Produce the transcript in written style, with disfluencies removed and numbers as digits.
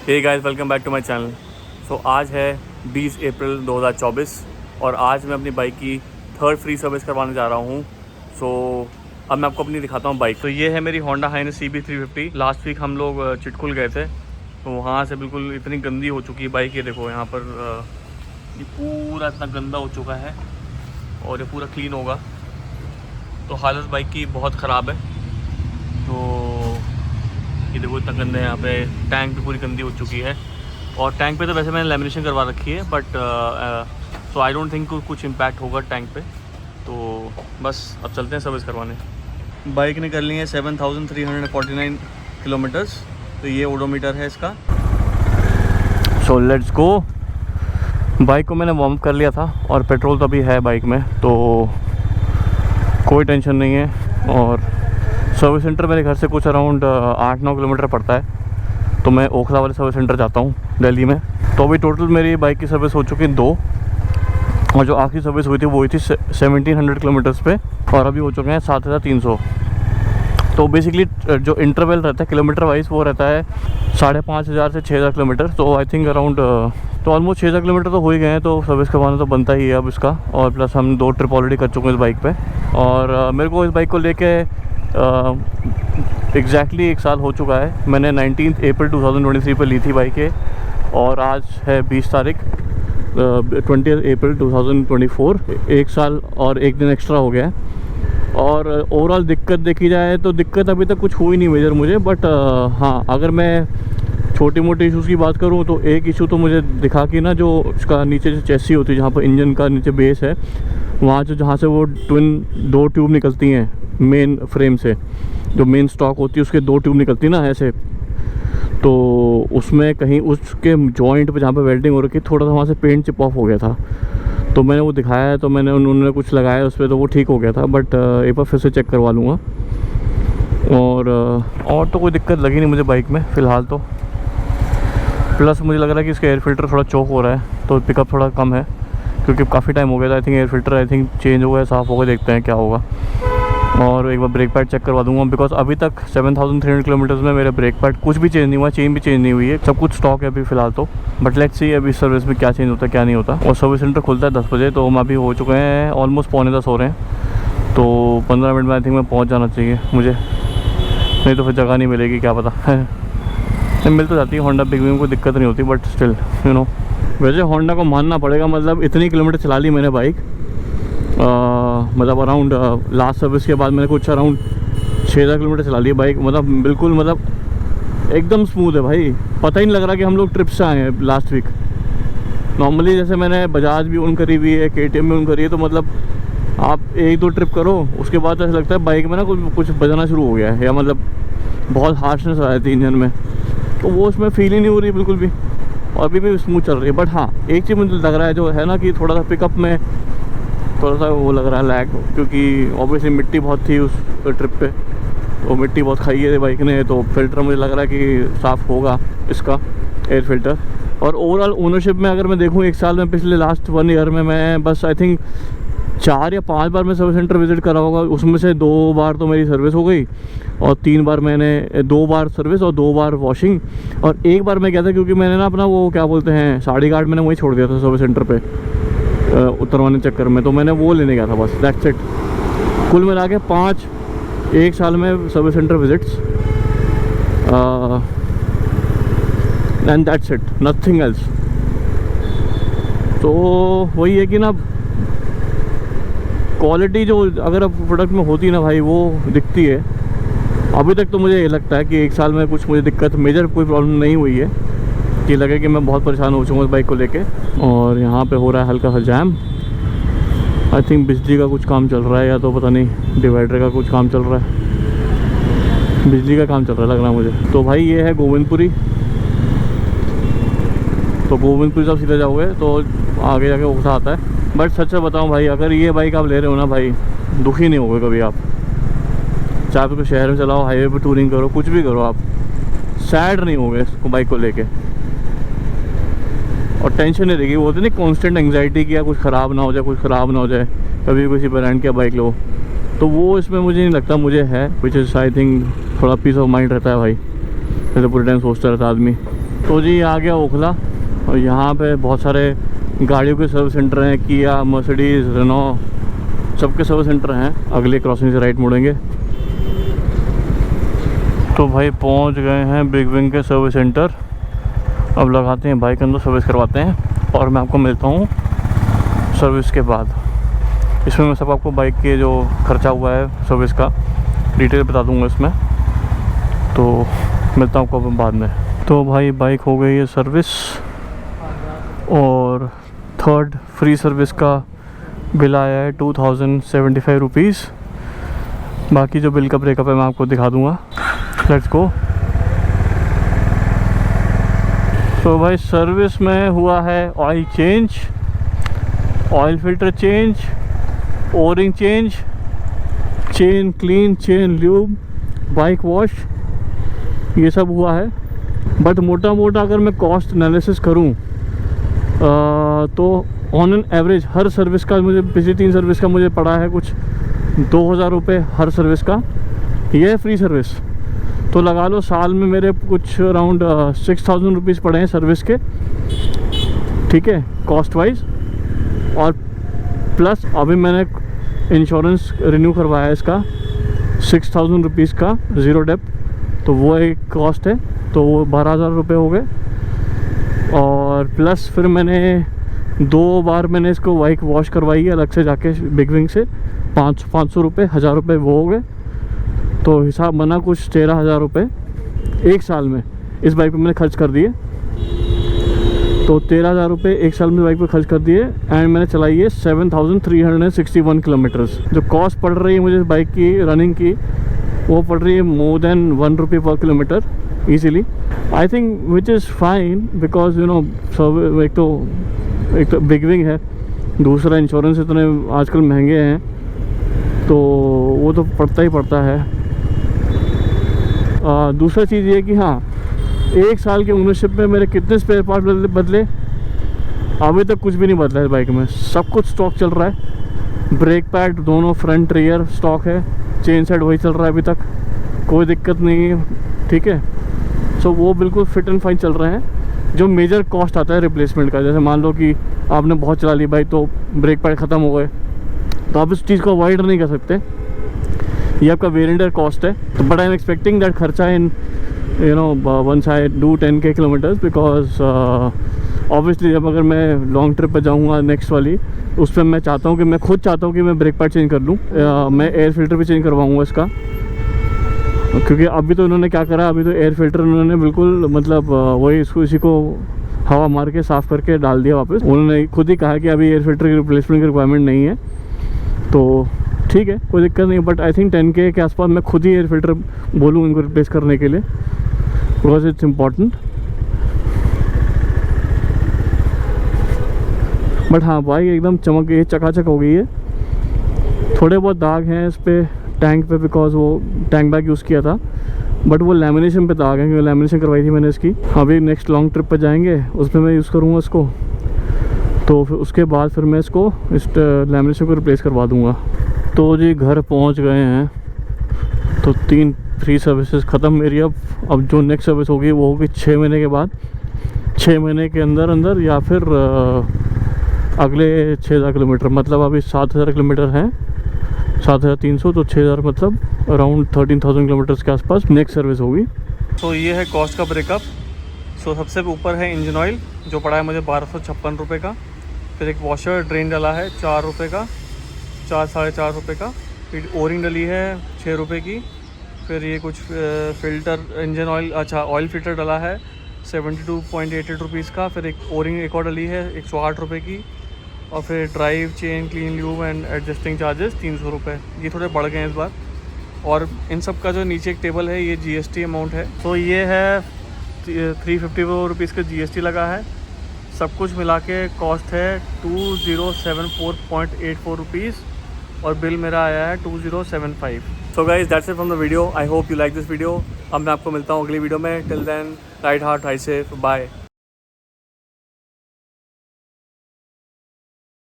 Hey guys, welcome back to my channel. So आज है 20 अप्रैल 2024 और आज मैं अपनी बाइक की थर्ड फ्री सर्विस करवाने जा रहा हूँ। सो अब मैं आपको अपनी दिखाता हूँ बाइक। तो ये है मेरी Honda highness CB350। Last week हम लोग चिटकुल गए थे, तो वहाँ से बिल्कुल इतनी गंदी हो चुकी है बाइक। ये देखो यहाँ पर ये पूरा इतना गंदा हो चुका है और ये पूरा क्लीन होगा। तो हालत बाइक की बहुत ख़राब है। तो ये देखो इतना गंदा है, यहाँ पे टैंक भी पूरी गंदी हो चुकी है। और टैंक पे तो वैसे मैंने लेमिनेशन करवा रखी है, but so I don't think कुछ इम्पैक्ट होगा टैंक पे। तो बस अब चलते हैं सर्विस करवाने। बाइक ने कर ली है 7349 किलोमीटर्स। तो ये ओडोमीटर है इसका। So let's go. बाइक को मैंने वार्म कर लिया था और पेट्रोल तो अभी है बाइक में, तो कोई टेंशन नहीं है। और सर्विस सेंटर मेरे घर से कुछ अराउंड 8-9 किलोमीटर पड़ता है, तो मैं ओखला वाले सर्विस सेंटर जाता हूँ दिल्ली में। तो अभी टोटल मेरी बाइक की सर्विस हो चुकी है 2, और जो आखिरी सर्विस हुई थी वो हुई थी 1700 किलोमीटर्स पे, और अभी हो चुके हैं 7300। तो बेसिकली जो इंटरवल रहता है किलोमीटर वाइज वो रहता है 5500 से 6000 किलोमीटर। तो आई थिंक अराउंड तो ऑलमोस्ट 6000 किलोमीटर तो हो ही गए हैं, तो सर्विस करवाना तो बनता ही है अब इसका। और प्लस हम 2 ट्रिप ऑलरेडी कर चुके हैं इस बाइक पे। और मेरे को इस बाइक को लेके एग्जैक्टली 1 साल हो चुका है। मैंने 19 अप्रैल 2023 पर ली थी बाइक है, और आज है 20 तारीख 20 अप्रैल 2024। 1 साल और 1 दिन एक्स्ट्रा हो गया है। और ओवरऑल दिक्कत देखी जाए तो दिक्कत अभी तक कुछ हुई नहीं मेजर मुझे, बट हाँ, अगर मैं छोटी मोटी इशूज़ की बात करूँ तो एक इशू तो मुझे दिखा कि ना, जो उसका नीचे जो चेसी होती है, जहाँ पर इंजन का नीचे बेस है, वहाँ जहाँ से वो ट्विन 2 ट्यूब निकलती हैं मेन फ्रेम से, जो मेन स्टॉक होती है उसके 2 ट्यूब निकलती है ना ऐसे। तो उसमें कहीं उसके जॉइंट पे जहाँ पे वेल्डिंग हो रखी है, थोड़ा सा वहाँ से पेंट चिप ऑफ हो गया था। तो मैंने वो दिखाया है, तो मैंने उन्होंने कुछ लगाया उस पर, तो वो ठीक हो गया था। बट एक बार फिर से चेक करवा लूँगा। और तो कोई दिक्कत लगी नहीं मुझे बाइक में फ़िलहाल तो। प्लस मुझे लग रहा है कि इसका एयर फ़िल्टर थोड़ा चोक हो रहा है, तो पिकअप थोड़ा कम है, क्योंकि काफ़ी टाइम हो गया था। I think air filter I think change हो गया, साफ़ हो गया, देखते हैं क्या होगा। और एक बार ब्रेक पैड चेक करवा दूंगा, बिकॉज अभी तक 7300 किलोमीटर्स में मेरे ब्रेक पैड कुछ भी चेंज नहीं हुआ, चेन भी चेंज नहीं हुई है, सब कुछ स्टॉक है अभी फ़िलहाल तो। बट लेट्स सी अभी सर्विस में क्या चेंज होता है क्या नहीं होता। और सर्विस सेंटर खुलता है 10 बजे, तो हम अभी हो चुके हैं ऑलमोस्ट 9:45 हो रहे हैं। तो 15 मिनट में आई थिंक मैं पहुँच जाना चाहिए मुझे, नहीं तो फिर जगह नहीं मिलेगी, क्या पता। मिल तो जाती है होंडा बिग में, कोई दिक्कत नहीं होती, बट स्टिल यू नो। वैसे होंडा को मानना पड़ेगा, मतलब इतनी किलोमीटर चला ली मैंने बाइक, मतलब अराउंड लास्ट सर्विस के बाद मैंने कुछ अराउंड 6000 किलोमीटर चला लिया बाइक। मतलब बिल्कुल, मतलब एकदम स्मूथ है भाई, पता ही नहीं लग रहा कि हम लोग ट्रिप से आए हैं लास्ट वीक। नॉर्मली जैसे मैंने बजाज भी ऑन करी हुई है, KTM भी ऑन करी है, तो मतलब आप 1-2 ट्रिप करो, उसके बाद ऐसा लगता है बाइक में ना कुछ बजना शुरू हो गया है, या मतलब बहुत हार्शनेस आ जाती है इंजन में, तो वो उसमें फील ही नहीं हो रही बिल्कुल भी। और अभी भी स्मूथ चल रही है। बट हाँ, एक चीज़ मुझे लग रहा है जो है ना, कि थोड़ा सा पिकअप में थोड़ा सा वो लग रहा है लैग, क्योंकि ऑब्वियसली मिट्टी बहुत थी उस ट्रिप पे, तो मिट्टी बहुत खाई है बाइक ने। तो फिल्टर मुझे लग रहा है कि साफ़ होगा इसका एयर फिल्टर। और ओवरऑल ओनरशिप में अगर मैं देखूँ 1 साल में, पिछले लास्ट 1 ईयर में मैं बस आई थिंक 4 या 5 बार मैं सर्विस सेंटर विज़िट करा होगा। उसमें से 2 बार तो मेरी सर्विस हो गई, और 3 बार मैंने 2 बार सर्विस और 2 बार वॉशिंग। और 1 बार मैं गया था, क्योंकि मैंने ना अपना वो क्या बोलते हैं साड़ी गार्ड मैंने वहीं छोड़ दिया था सर्विस सेंटर पे उतरवाने चक्कर में, तो मैंने वो लेने गया था बस, दैट्स इट। कुल मिला के 5 1 साल में service centre visits, and that's it, nothing else. तो वही है कि ना, क्वालिटी जो अगर अब प्रोडक्ट में होती ना भाई, वो दिखती है। अभी तक तो मुझे ये लगता है कि 1 साल में कुछ मुझे दिक्कत, मेजर कोई प्रॉब्लम नहीं हुई है कि लगे कि मैं बहुत परेशान हो चुका हूँ इस बाइक को लेके। और यहाँ पे हो रहा है हल्का सा जैम, आई थिंक बिजली का कुछ काम चल रहा है, या तो पता नहीं डिवाइडर का कुछ काम चल रहा है, बिजली का काम चल रहा है लग रहा है मुझे। तो भाई ये है गोविंदपुरी। तो गोविंदपुरी से आप सीधा जाओगे तो आगे जाके ओखला आता है। बट सच से बताऊँ भाई, अगर ये बाइक आप ले रहे हो ना भाई, दुखी नहीं होगे कभी आप। चाहे तो शहर में चलाओ, हाईवे पे टूरिंग करो, कुछ भी करो, आप सैड नहीं होगे इसको बाइक को लेके। और टेंशन नहीं रहेगी, वो होती नहीं कांस्टेंट एंग्जाइटी की, या कुछ ख़राब ना हो जाए, कुछ ख़राब ना हो जाए, कभी किसी ब्रांड की बाइक लो, तो वो इसमें मुझे नहीं लगता मुझे है, विच इज़ आई थिंक थोड़ा पीस ऑफ माइंड रहता है भाई। जैसे पूरे टाइम सोचता रहता आदमी तो जी आ गया ओखला और यहाँ पे बहुत सारे गाड़ियों के सर्विस सेंटर हैं, किया, मर्सिडीज़, रेनो, सबके सर्विस सेंटर हैं। अगले क्रॉसिंग से राइट मुड़ेंगे। तो भाई पहुँच गए हैं बिग विंग के सर्विस सेंटर। अब लगाते हैं बाइक अंदर, सर्विस करवाते हैं और मैं आपको मिलता हूँ सर्विस के बाद। इसमें मैं सब आपको बाइक के जो खर्चा हुआ है सर्विस का डिटेल बता दूँगा इसमें। तो मिलता हूँ आपको बाद में। तो भाई बाइक हो गई है सर्विस और थर्ड फ्री सर्विस का बिल आया है 2075 रुपीज़। बाकी जो बिल का ब्रेकअप है मैं आपको दिखा दूँगा। Let's go. तो भाई सर्विस में हुआ है oil change, oil filter change, O-ring change, chain clean, chain lube, bike wash, ये सब हुआ है। बट मोटा मोटा अगर मैं कॉस्ट एनालिसिस करूं तो on an average her service का मुझे पिछली 3 सर्विस का मुझे पड़ा है कुछ 2000 रुपये हर सर्विस का। ये है फ्री सर्विस। तो लगा लो साल में मेरे कुछ अराउंड 6000 रुपीज़ पड़े हैं सर्विस के, ठीक है, कॉस्ट वाइज। और प्लस अभी मैंने इंश्योरेंस रिन्यू करवाया है इसका 6000 रुपीज़ का, ज़ीरो डेप, तो वो एक कॉस्ट है, तो वो 12000 रुपये हो गए। और प्लस फिर मैंने 2 बार मैंने इसको बाइक वॉश करवाई है अलग से जाके बिग विंग से, 500 रुपये, 1000 रुपये वो हो गए। तो हिसाब बना कुछ 13000 रुपये एक साल में इस बाइक पे मैंने खर्च कर दिए। तो 13000 रुपये एक साल में बाइक पे खर्च कर दिए। एंड मैंने चलाई है 7361 किलोमीटर्स। जो कॉस्ट पड़ रही है मुझे बाइक की रनिंग की, वो पड़ रही है मोर देन 1 रुपये पर kilometre easily. I think which is fine because you know सब एक तो बिग विंग है, दूसरा इंश्योरेंस इतने आजकल महंगे हैं, तो वो तो पड़ता ही पड़ता है। दूसरा चीज़ ये कि हाँ, 1 साल के ओनरशिप में मेरे कितने स्पेयर पार्ट बदले, अभी तक कुछ भी नहीं बदला है बाइक में, सब कुछ स्टॉक चल रहा है। ब्रेक पैड दोनों फ्रंट रियर स्टॉक है, चेन साइड वही चल रहा है, अभी तक कोई दिक्कत नहीं है, ठीक है। सो वो बिल्कुल फिट एंड फाइन चल रहे हैं। जो मेजर कॉस्ट आता है रिप्लेसमेंट का, जैसे मान लो कि आपने बहुत चला ली बाइक तो ब्रेक पैड ख़त्म हो गए, तो आप इस चीज़ को अवॉइड नहीं कर सकते, ये आपका वेरिएंटर कॉस्ट है। तो but I am expecting that खर्चा in you know once I do 10K kilometres, because obviously जब अगर मैं लॉन्ग ट्रिप पे जाऊंगा नेक्स्ट वाली, उस पर मैं चाहता हूँ कि मैं खुद चाहता हूँ कि मैं ब्रेक पैड चेंज कर लूँ, मैं एयर फिल्टर भी चेंज करवाऊँगा इसका। क्योंकि अभी तो उन्होंने क्या करा, अभी तो एयर फिल्टर उन्होंने बिल्कुल मतलब वही इसको इसी को हवा मार के साफ़ करके डाल दिया वापस। उन्होंने खुद ही कहा कि अभी एयर फिल्टर की रिप्लेसमेंट की रिक्वायरमेंट नहीं है, तो ठीक है, कोई दिक्कत नहीं। बट आई थिंक 10K के आसपास मैं खुद ही एयर फिल्टर बोलूँ इनको रिप्लेस करने के लिए, बिकॉज इट्स इम्पॉर्टेंट। बट हाँ, बाइक एकदम चमक गई है, चकाचक हो गई है। थोड़े बहुत दाग हैं इस पर टैंक पे, बिकॉज वो टैंक बैग यूज़ किया था, बट वो लैमिनेशन पे दाग है क्योंकि लैमिनेशन करवाई थी मैंने इसकी। अभी नेक्स्ट लॉन्ग ट्रिप पे जाएंगे, उसमें मैं यूज़ करूँगा इसको, तो फिर उसके बाद फिर मैं इसको इस लैमिनेशन को रिप्लेस करवा दूँगा। तो जी घर पहुँच गए हैं, तो 3 फ्री सर्विसेज ख़त्म मेरी। अब जो नेक्स्ट सर्विस होगी वो होगी 6 महीने के बाद, 6 महीने के अंदर या फिर अगले 6000 किलोमीटर, मतलब अभी 7000 किलोमीटर हैं, 7300, तो 6000 मतलब अराउंड 13000 किलोमीटर्स के आसपास नेक्स्ट सर्विस होगी। तो ये है कॉस्ट का ब्रेकअप। सो सबसे ऊपर है इंजन ऑयल जो पड़ा है मुझे 1256 रुपये का। फिर एक वॉशर ड्रेन डला है 4 रुपये का, 4-4.5 रुपये का। फिर ओरिंग डली है 6 रुपये की। फिर ये कुछ फ़िल्टर इंजन ऑयल, अच्छा ऑयल फिल्टर डला है 72.88 रुपीज़ का। फिर एक ओरिंग एक और डली है 108 रुपये की। और फिर drive, chain, clean lube and adjusting charges 300 रुपये। ये थोड़े बढ़ गए हैं इस बार। और इन सब का जो नीचे एक टेबल है ये GST अमाउंट है। तो ये है 354 रुपीज़ का GST लगा है। सब कुछ मिला के कॉस्ट है 2074.84 रुपीज़ और बिल मेरा आया है 2075। So guys that's it from the video. I hope you like this video. अब मैं आपको मिलता हूँ अगली वीडियो में। Till then ride hard, ride safe, bye.